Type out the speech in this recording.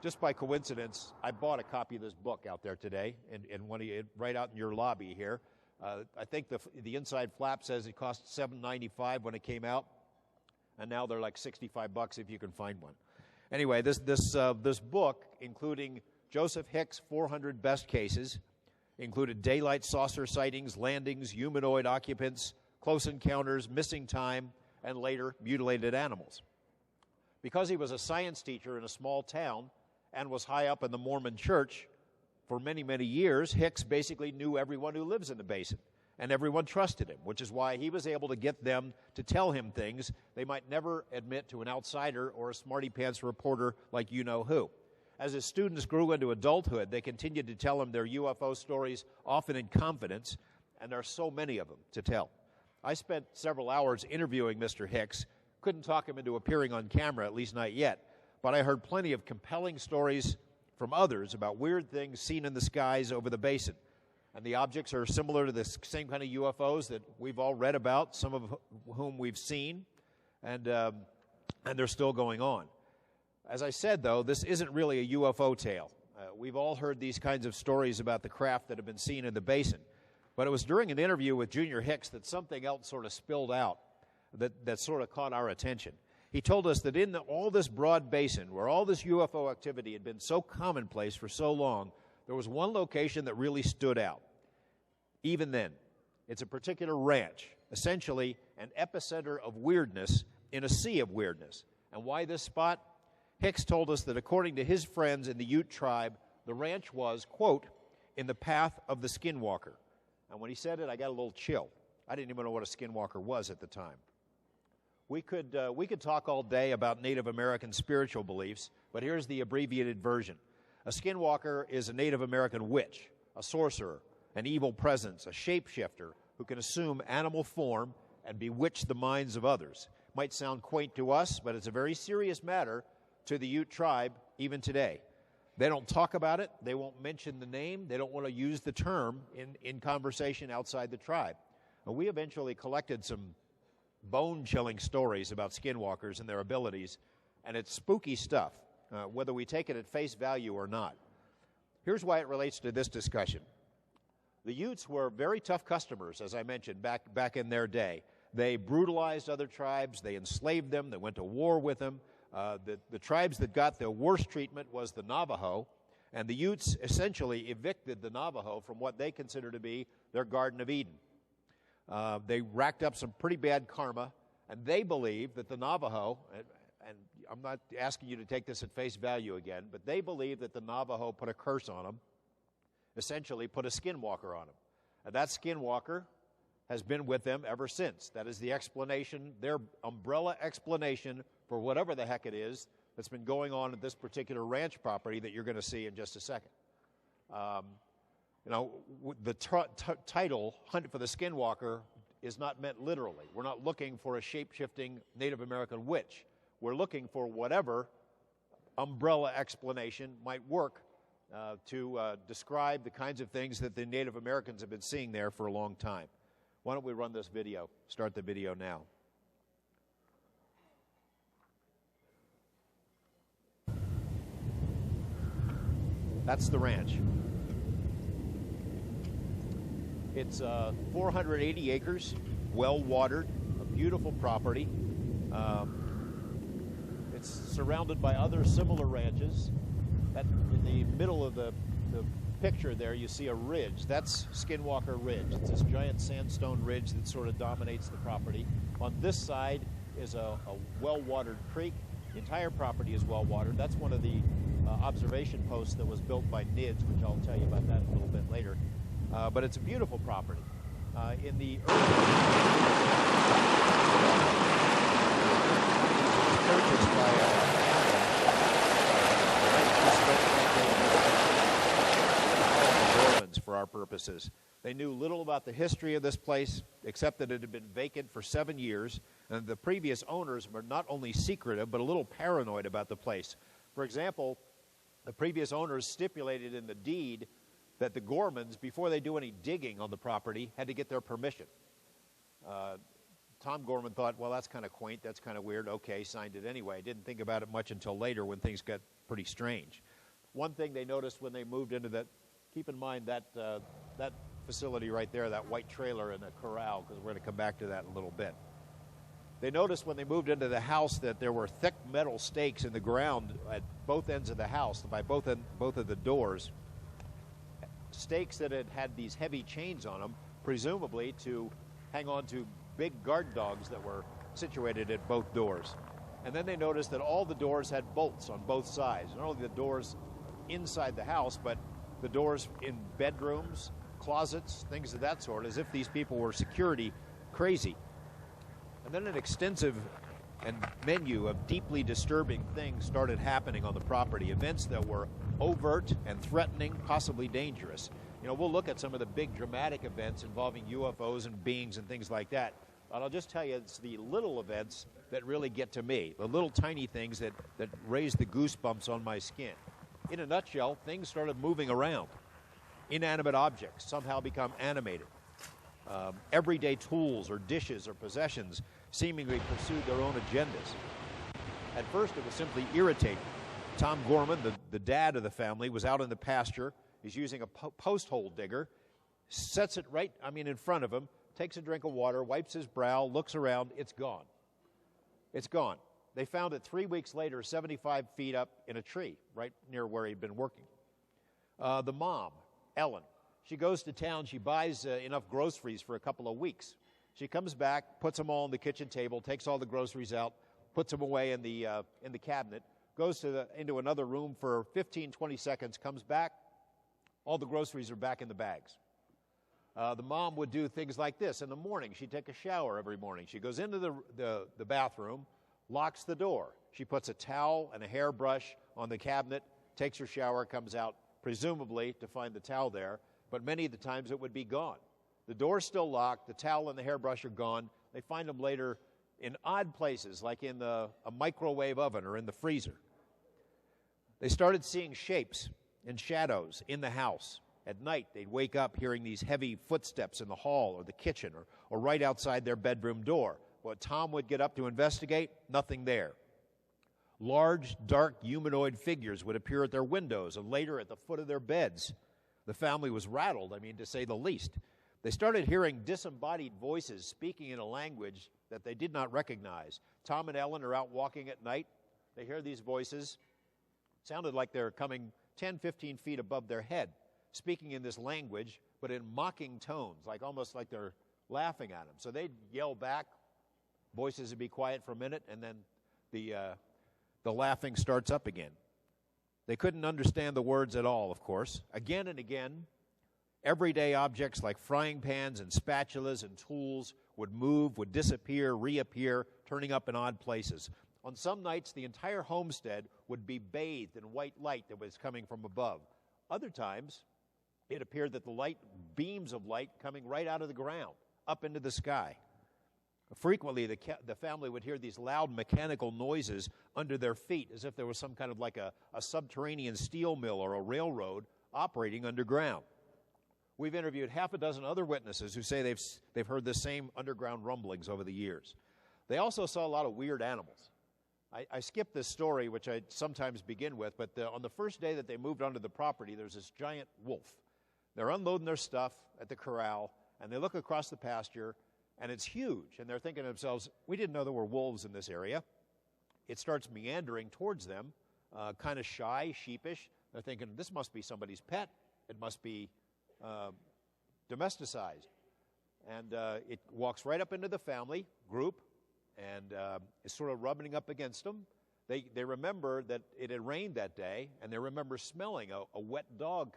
Just by coincidence, I bought a copy of this book out there today, and one of you, right out in your lobby here. I think the inside flap says it cost $7.95 when it came out, and now they're like $65 if you can find one. Anyway, this book, including Joseph Hicks' 400 best cases, included daylight saucer sightings, landings, humanoid occupants, close encounters, missing time, and later mutilated animals. Because he was a science teacher in a small town and was high up in the Mormon church for many, many years, Hicks basically knew everyone who lives in the basin, and everyone trusted him, which is why he was able to get them to tell him things they might never admit to an outsider or a smarty-pants reporter like you-know-who. As his students grew into adulthood, they continued to tell him their UFO stories, often in confidence, and there are so many of them to tell. I spent several hours interviewing Mr. Hicks. Couldn't talk him into appearing on camera, at least not yet, but I heard plenty of compelling stories from others about weird things seen in the skies over the basin. And the objects are similar to the same kind of UFOs that we've all read about, some of whom we've seen, and they're still going on. As I said, though, this isn't really a UFO tale. We've all heard these kinds of stories about the craft that have been seen in the basin. But it was during an interview with Junior Hicks that something else sort of spilled out that sort of caught our attention. He told us that in all this broad basin, where all this UFO activity had been so commonplace for so long, there was one location that really stood out. Even then, it's a particular ranch, essentially an epicenter of weirdness in a sea of weirdness. And why this spot? Hicks told us that according to his friends in the Ute tribe, the ranch was, quote, in the path of the skinwalker. And when he said it, I got a little chill. I didn't even know what a skinwalker was at the time. We could talk all day about Native American spiritual beliefs, but here's the abbreviated version. A skinwalker is a Native American witch, a sorcerer, an evil presence, a shapeshifter who can assume animal form and bewitch the minds of others. Might sound quaint to us, but it's a very serious matter to the Ute tribe even today. They don't talk about it. They won't mention the name. They don't want to use the term in conversation outside the tribe. And we eventually collected some bone-chilling stories about skinwalkers and their abilities, and it's spooky stuff, whether we take it at face value or not. Here's why it relates to this discussion. The Utes were very tough customers, as I mentioned, back in their day. They brutalized other tribes. They enslaved them. They went to war with them. The tribes that got the worst treatment was the Navajo, and the Utes essentially evicted the Navajo from what they consider to be their Garden of Eden. They racked up some pretty bad karma, and they believe that the Navajo, and I'm not asking you to take this at face value again, but they believe that the Navajo put a curse on them, essentially put a skinwalker on them. And that skinwalker has been with them ever since. That is the explanation, their umbrella explanation for whatever the heck it is that's been going on at this particular ranch property that you're going to see in just a second. The title, Hunt for the Skinwalker, is not meant literally. We're not looking for a shape-shifting Native American witch. We're looking for whatever umbrella explanation might work to describe the kinds of things that the Native Americans have been seeing there for a long time. Why don't we run this video? Start the video now. That's the ranch. It's 480 acres, well-watered, a beautiful property. It's surrounded by other similar ranches. In the middle of the picture there, you see a ridge. That's Skinwalker Ridge. It's this giant sandstone ridge that sort of dominates the property. On this side is a well-watered creek. The entire property is well-watered. That's one of the observation posts that was built by NIDS, which I'll tell you about that a little bit later. But it's a beautiful property. In the purchased by for our purposes. They knew little about the history of this place, except that it had been vacant for 7 years, and the previous owners were not only secretive, but a little paranoid about the place. For example, The previous owners stipulated in the deed that the Gormans, before they do any digging on the property, had to get their permission. Tom Gorman thought, well, that's kind of quaint, that's kind of weird. Okay, signed it anyway. Didn't think about it much until later when things got pretty strange. One thing they noticed when they moved into that, keep in mind that that facility right there, that white trailer in the corral, because we're going to come back to that in a little bit. They noticed when they moved into the house that there were thick metal stakes in the ground at both ends of the house, by both of the doors, stakes that had these heavy chains on them, presumably to hang on to big guard dogs that were situated at both doors. And then they noticed that all the doors had bolts on both sides. Not only the doors inside the house, but the doors in bedrooms, closets, things of that sort, as if these people were security crazy. And then an extensive and menu of deeply disturbing things started happening on the property, events that were overt and threatening, possibly dangerous. You know, we'll look at some of the big dramatic events involving UFOs and beings and things like that. But I'll just tell you, it's the little events that really get to me, the little tiny things that raise the goosebumps on my skin. In a nutshell, things started moving around. Inanimate objects somehow become animated. Everyday tools or dishes or possessions seemingly pursued their own agendas. At first, it was simply irritating. Tom Gorman, the dad of the family, was out in the pasture. He's using a post hole digger, sets it right, in front of him, takes a drink of water, wipes his brow, looks around. It's gone. It's gone. They found it 3 weeks later, 75 feet up in a tree, right near where he'd been working. The mom, Ellen, she goes to town. She buys enough groceries for a couple of weeks. She comes back, puts them all on the kitchen table, takes all the groceries out, puts them away in the cabinet, goes into another room for 15, 20 seconds, comes back, all the groceries are back in the bags. The mom would do things like this. In the morning, she'd take a shower every morning. She goes into the bathroom, locks the door. She puts a towel and a hairbrush on the cabinet, takes her shower, comes out, presumably to find the towel there, but many of the times it would be gone. The door's still locked, the towel and the hairbrush are gone. They find them later in odd places, like in a microwave oven or in the freezer. They started seeing shapes and shadows in the house. At night, they'd wake up hearing these heavy footsteps in the hall or the kitchen or right outside their bedroom door. Well, Tom would get up to investigate, nothing there. Large, dark, humanoid figures would appear at their windows and later at the foot of their beds. The family was rattled, to say the least. They started hearing disembodied voices speaking in a language that they did not recognize. Tom and Ellen are out walking at night. They hear these voices. It sounded like they're coming 10, 15 feet above their head, speaking in this language, but in mocking tones, almost like they're laughing at them. So they'd yell back. Voices would be quiet for a minute, and then the laughing starts up again. They couldn't understand the words at all, of course. Again and again, everyday objects like frying pans and spatulas and tools would move, would disappear, reappear, turning up in odd places. On some nights, the entire homestead would be bathed in white light that was coming from above. Other times, it appeared that the beams of light coming right out of the ground, up into the sky. Frequently, the family would hear these loud mechanical noises under their feet, as if there was some kind of like a subterranean steel mill or a railroad operating underground. We've interviewed half a dozen other witnesses who say they've heard the same underground rumblings over the years. They also saw a lot of weird animals. I skipped this story, which I sometimes begin with, but on the first day that they moved onto the property, there's this giant wolf. They're unloading their stuff at the corral, and they look across the pasture, and it's huge. And they're thinking to themselves, we didn't know there were wolves in this area. It starts meandering towards them, kind of shy, sheepish. They're thinking, this must be somebody's pet. It must be domesticized. And it walks right up into the family group, and is sort of rubbing up against them. They remember that it had rained that day, and they remember smelling a wet dog